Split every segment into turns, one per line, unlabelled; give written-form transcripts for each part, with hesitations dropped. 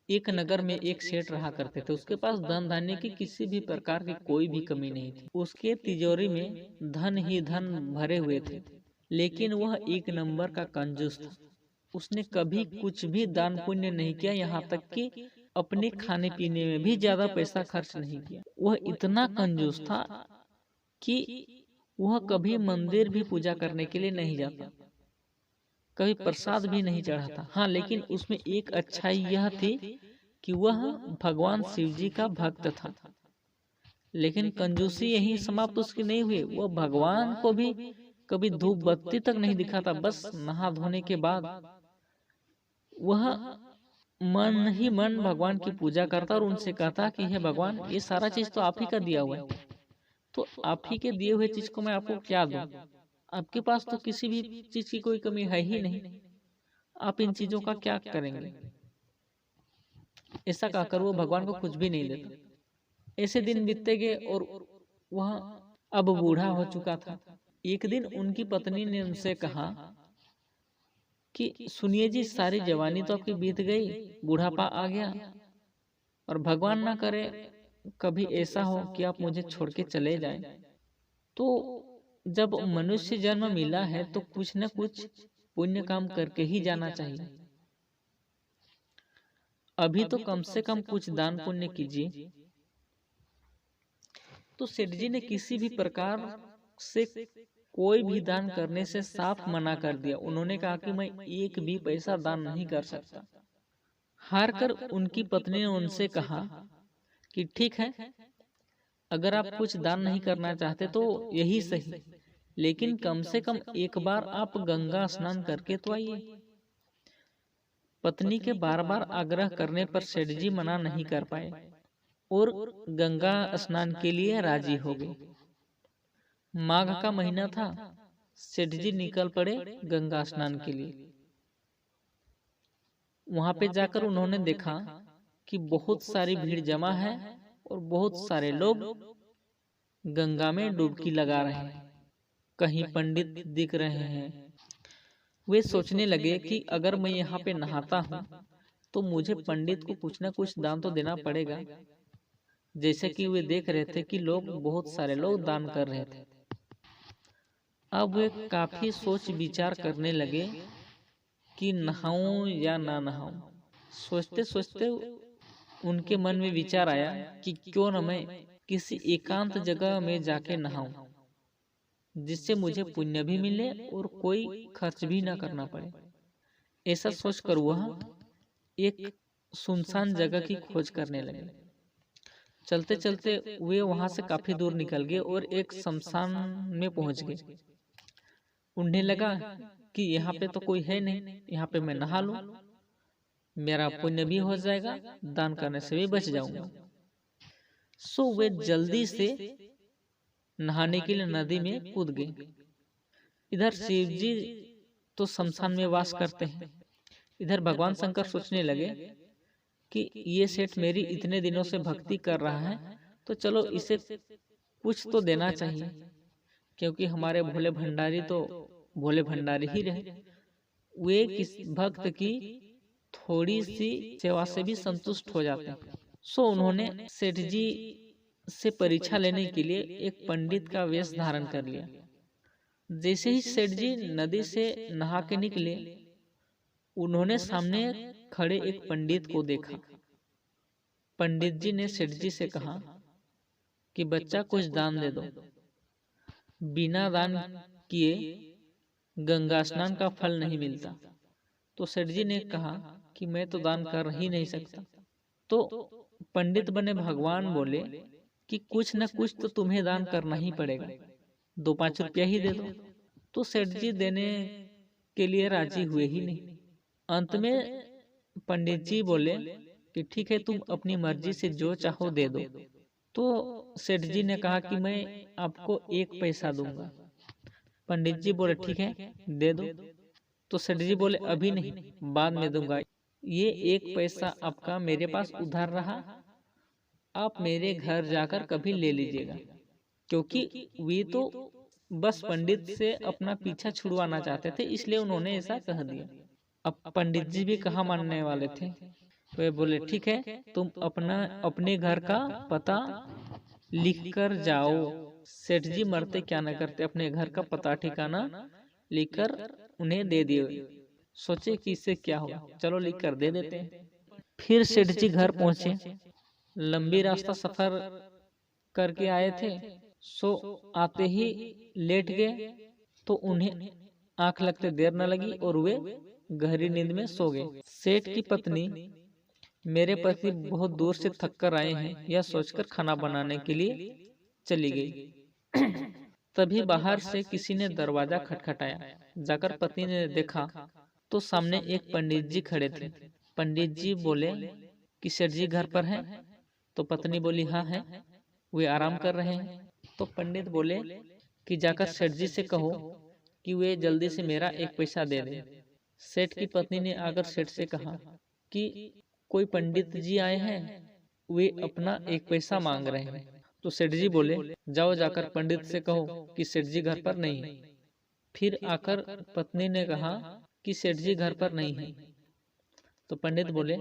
एक नगर में एक सेठ रहा करते थे। उसके पास धन धान्य की किसी भी प्रकार की कोई भी कमी नहीं थी। उसके तिजोरी में धन ही धन भरे हुए थे, लेकिन वह एक नंबर का कंजूस था। उसने कभी कुछ भी दान पुण्य नहीं किया, यहाँ तक कि अपने खाने पीने में भी ज्यादा पैसा खर्च नहीं किया। वह इतना कंजूस था कि वह कभी मंदिर भी पूजा करने के लिए नहीं जाता, कभी प्रसाद भी नहीं चढ़ाता। हाँ, लेकिन उसमें एक अच्छाई यह थी कि वह भगवान शिव जी का भक्त था। लेकिन कंजूसी यही समाप्त उसकी नहीं हुई, वह भगवान को भी कभी धूप बत्ती तक नहीं दिखाता। बस नहा धोने के बाद वह मन ही मन भगवान की पूजा करता और उनसे कहता कि हे भगवान, ये सारा चीज तो आप ही का दिया हुआ है, तो आप ही के दिए हुए चीज को मैं आपको क्या दूं? आपके पास तो किसी भी चीज की कोई कमी है ही नहीं, आप इन चीजों का क्या करेंगे? ऐसा कहकर वो भगवान को कुछ भी नहीं देता। ऐसे दिन बीतते गए और वह अब बूढ़ा हो चुका था। एक दिन उनकी पत्नी ने उनसे कहा कि सुनिए जी, सारी जवानी तो आपकी बीत गई, बुढ़ापा आ गया, और भगवान ना करे कभी ऐसा हो कि आप मुझे छोड़ के चले जाएं। तो जब मनुष्य जन्म मिला है तो कुछ न कुछ पुण्य काम करके ही जाना चाहिए। अभी तो कम से कम कुछ दान पुण्य कीजिए। तो सेठ जी ने किसी भी प्रकार से कोई भी दान करने से साफ मना कर दिया। उन्होंने कहा कि मैं एक भी पैसा दान नहीं कर सकता। हार कर उनकी पत्नी ने उनसे कहा कि ठीक है, अगर आप कुछ दान नहीं करना चाहते तो यही सही, लेकिन कम से कम एक बार आप गंगा स्नान करके तो आइए। पत्नी के बार बार आग्रह करने पर सेठ जी मना नहीं कर पाए और गंगा स्नान के लिए राजी हो गए। माघ का महीना था। सेठ जी निकल पड़े गंगा स्नान के लिए। वहां पे जाकर उन्होंने देखा कि बहुत सारी भीड़ जमा है और बहुत सारे लोग गंगा में डुबकी लगा रहे हैं। कहीं पंडित दिख रहे हैं। वे सोचने लगे कि अगर मैं यहाँ पे नहाता हूँ तो मुझे पंडित को कुछ ना कुछ दान तो देना पड़ेगा। जैसे कि वे देख रहे थे कि लोग, बहुत सारे लोग दान कर रहे थे। अब वे काफी सोच विचार करने लगे कि नहाऊं या ना नहाऊं। सोचते सोचते उनके मन में विचार आया कि क्यों न मैं किसी एकांत जगह में जाके नहाऊं, जिससे मुझे पुण्य भी मिले और कोई खर्च भी ना करना पड़े। ऐसा सोचकर वह एक सुनसान जगह की खोज करने लगे। चलते चलते वे वहां से काफी दूर निकल गए और एक शमशान में पहुंच गए। उन्हें लगा कि यहाँ पे तो कोई है नहीं, यहाँ पे मैं नहा लूं, मेरा पुण्य भी हो जाएगा, दान करने से भी बच जाऊंगा। सो वे जल्दी से नहाने के लिए नदी में कूद गए। इधर शिव जी तो शमशान में वास करते हैं। इधर भगवान शंकर सोचने लगे कि ये सेठ मेरी इतने दिनों से भक्ति कर रहा है, तो चलो इसे कुछ तो देना चाहिए, क्योंकि हमारे भोले भंडारी तो भोले भंडारी ही रहे। वे किस भक्त की थोड़ी सी सेवा से भी संतुष्ट हो जाते हैं। सो उन्होंने सेठ जी से परीक्षा लेने के लिए एक पंडित का वेश धारण कर लिया। जैसे ही सेठ जी नदी से नहा के निकले, उन्होंने सामने खड़े एक पंडित को देखा। पंडित जी ने सेठ जी से कहा कि बच्चा कुछ दान दे दो, बिना दान किए गंगा स्नान का फल नहीं मिलता। तो सेठ जी ने कहा कि मैं तो दान कर ही नहीं सकता। तो पंडित बने भगवान बोले कि कुछ न कुछ तो तुम्हें दान करना ही पड़ेगा, 2-5 रुपया ही दे दो। तो सेठ जी देने के लिए राजी हुए ही नहीं। अंत में पंडित जी बोले कि ठीक है, तुम अपनी मर्जी से जो चाहो दे दो। तो सेठ जी ने कहा कि मैं आपको 1 पैसा दूंगा। पंडित जी बोले ठीक है, दे दो। तो सेठ जी बोले अभी नहीं, बाद में दूंगा। ये 1 पैसा आपका मेरे पास उधार रहा, आप मेरे घर जाकर कभी ले लीजिएगा। क्योंकि वे तो बस पंडित से अपना पीछा छुड़वाना चाहते थे, इसलिए उन्होंने ऐसा कह दिया। अब पंडित जी भी कहाँ मानने वाले थे। वे बोले ठीक है, तुम अपने घर का पता लिख कर जाओ। सेठ जी मरते क्या न करते, अपने घर का पता ठिकाना लिखकर उन्हें दे दिए। सोचे कि इससे क्या होगा, चलो लिख कर दे देते हैं। फिर सेठ जी घर पहुंचे। लंबी रास्ता सफर करके आए थे, सो आते ही लेट गए तो उन्हें आंख लगते देर न लगी और वे गहरी नींद में सो गए। सेठ की पत्नी मेरे पति बहुत दूर से थक कर आए हैं यह सोचकर खाना बनाने के लिए चली गई। तभी बाहर से किसी ने दरवाजा खटखटाया। जाकर पत्नी ने देखा तो सामने एक पंडित जी खड़े थे। पंडित जी बोले कि सेठ जी घर पर हैं? तो पत्नी बोली हाँ है, वे आराम कर रहे हैं। तो पंडित बोले कि जाकर सेठ जी से कहो कि वे जल्दी से मेरा एक पैसा दे दें। सेठ की पत्नी ने आकर सेठ से कहा कि कोई पंडित जी आए हैं, वे अपना एक पैसा मांग रहे हैं। तो सेठ जी बोले जाओ जाकर पंडित से कहो कि सेठ जी घर पर नहीं है। फिर आकर पत्नी ने कहा कि सेठ जी घर पर नहीं है। तो पंडित बोले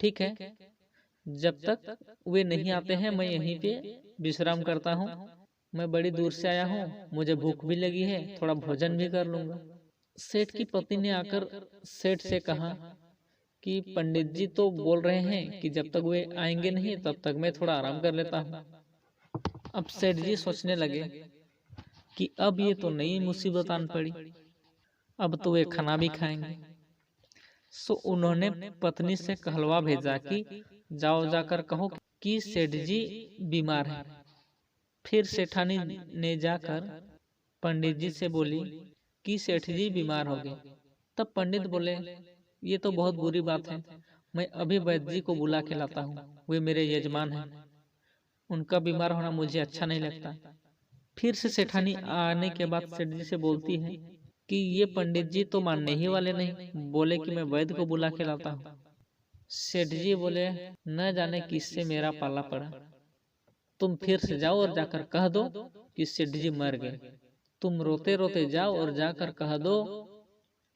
ठीक है, जब तक वे नहीं आते हैं मैं यहीं पे विश्राम करता हूँ। मैं बड़ी दूर से आया हूँ, मुझे भूख भी लगी है, थोड़ा भोजन भी कर लूंगा। सेठ की पत्नी ने आकर सेठ से कहा कि पंडित जी तो बोल रहे हैं कि जब तक वे आएंगे नहीं तब तक मैं थोड़ा आराम कर लेता हूँ। अब सेठ जी सोचने लगे कि अब ये तो नई मुसीबत आन पड़ी, अब तो वे खाना भी खाएंगे। सो उन्होंने पत्नी से कहलवा भेजा कि जाओ जाकर कहो कि सेठ जी बीमार हैं। फिर सेठानी ने जाकर पंडित जी से बोली कि सेठ जी बीमार हो गए। तब पंडित बोले ये तो बहुत बुरी बात है, मैं अभी वैद्य जी को बुला के लाता हूँ, वे मेरे यजमान हैं, उनका बीमार होना मुझे अच्छा नहीं लगता। फिर से सेठानी आने के बाद सेठ जी से बोलती है कि ये पंडित जी तो मानने ही वाले नहीं, बोले कि मैं वैद्य को बुला के लाता हूँ। सेठ जी बोले न जाने किससे मेरा पाला पड़ा, तुम फिर से जाओ और जाकर कह दो कि सेठ जी मर गए। तुम रोते रोते जाओ और जाकर कह दो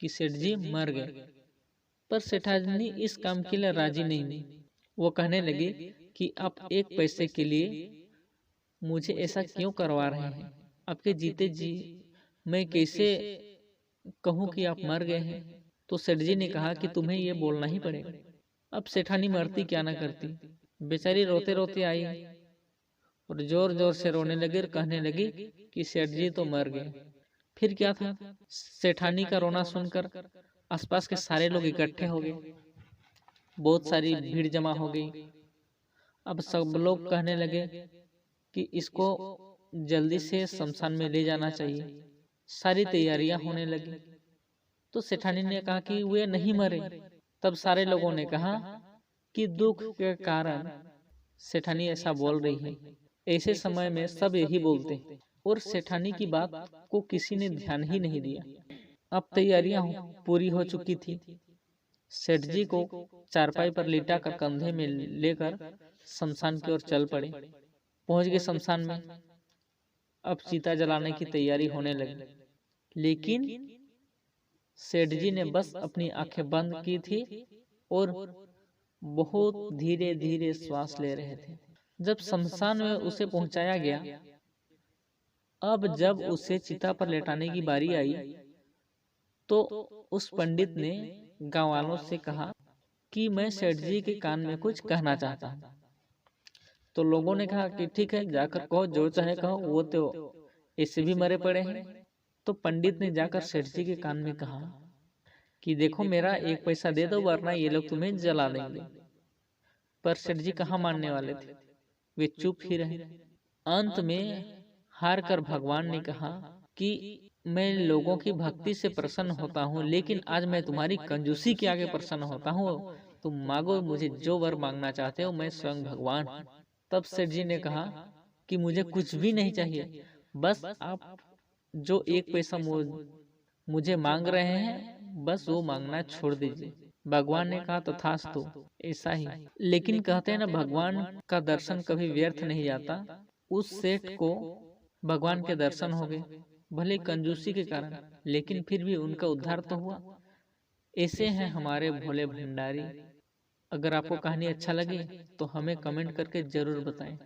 कि सेठ जी मर गए। पर सेठानी इस काम के लिए राजी नहीं हुई। वो कहने लगी कि आप एक पैसे के लिए मुझे ऐसा क्यों करवा रहे हैं, आपके जीते जी मैं कैसे कहूँ कि आप मर गए हैं। तो सेठ जी ने कहा कि तुम्हें ये बोलना ही पड़ेगा। अब सेठानी मरती क्या ना करती, बेचारी रोते रोते आई और जोर जोर से रोने लगी और कहने लगी कि सेठ जी तो मर गए। फिर क्या था, सेठानी का रोना सुनकर आसपास के सारे लोग इकट्ठे हो गए, बहुत सारी भीड़ जमा हो गई। अब सब लोग कहने लगे कि इसको जल्दी से शमशान में ले जाना चाहिए। सारी तैयारियां होने लगी। तो सेठानी ने कहा कि वे नहीं मरे। तब सारे लोगों ने कहा कि दुख के कारण सेठानी ऐसा बोल रही है। ऐसे समय में सब यही बोलते हैं और सेठानी की बात को किसी ने ध्यान ही नहीं दिया। अब तैयारियां पूरी हो चुकी थी। सेठ जी को चारपाई पर लिटा कर कंधे में लेकर शमशान की ओर चल पड़े। पहुंच गए शमशान में। अब चिता जलाने की तैयारी होने लगी, लेकिन सेठ जी ने बस अपनी आंखें बंद की थी और बहुत धीरे धीरे श्वास ले रहे थे। जब शमशान में उसे पहुंचाया गया, अब जब उसे चिता पर लेटाने की बारी आई तो उस पंडित ने गांव वालों से कहा कि मैं सेठ जी के कान में कुछ कहना चाहता हूँ। तो लोगों ने कहा कि ठीक है, जाकर कहो, जो चाहे कहो, वो तो ऐसे भी मरे पड़े हैं। तो पंडित ने जाकर सेठ जी के कान में कहा कि देखो मेरा एक पैसा दे दो वरना ये लोग तुम्हें जला देंगे। पर सेठ जी कहाँ मानने वाले थे, वे चुप ही रहे। अंत में हार कर भगवान ने कहा कि मैं लोगों की भक्ति से प्रसन्न होता हूँ, लेकिन आज मैं तुम्हारी कंजूसी के आगे प्रसन्न होता हूँ। तुम मांगो, मुझे जो वर मांगना चाहते हो, मैं स्वयं भगवान हूँ। तब सेठ जी ने कहा कि मुझे कुछ भी नहीं चाहिए, बस आप जो एक पैसा मुझे मांग रहे हैं बस वो मांगना छोड़ दीजिए। भगवान ने कहा तथास्तु, ऐसा ही। लेकिन कहते हैं ना, भगवान का दर्शन कभी व्यर्थ नहीं जाता। उस सेठ को भगवान के दर्शन हो गए, भले कंजूसी के कारण, लेकिन फिर भी उनका उद्धार तो हुआ। ऐसे हैं हमारे भोले भंडारी। अगर आपको कहानी अच्छा लगे तो हमें कमेंट करके जरूर बताएं।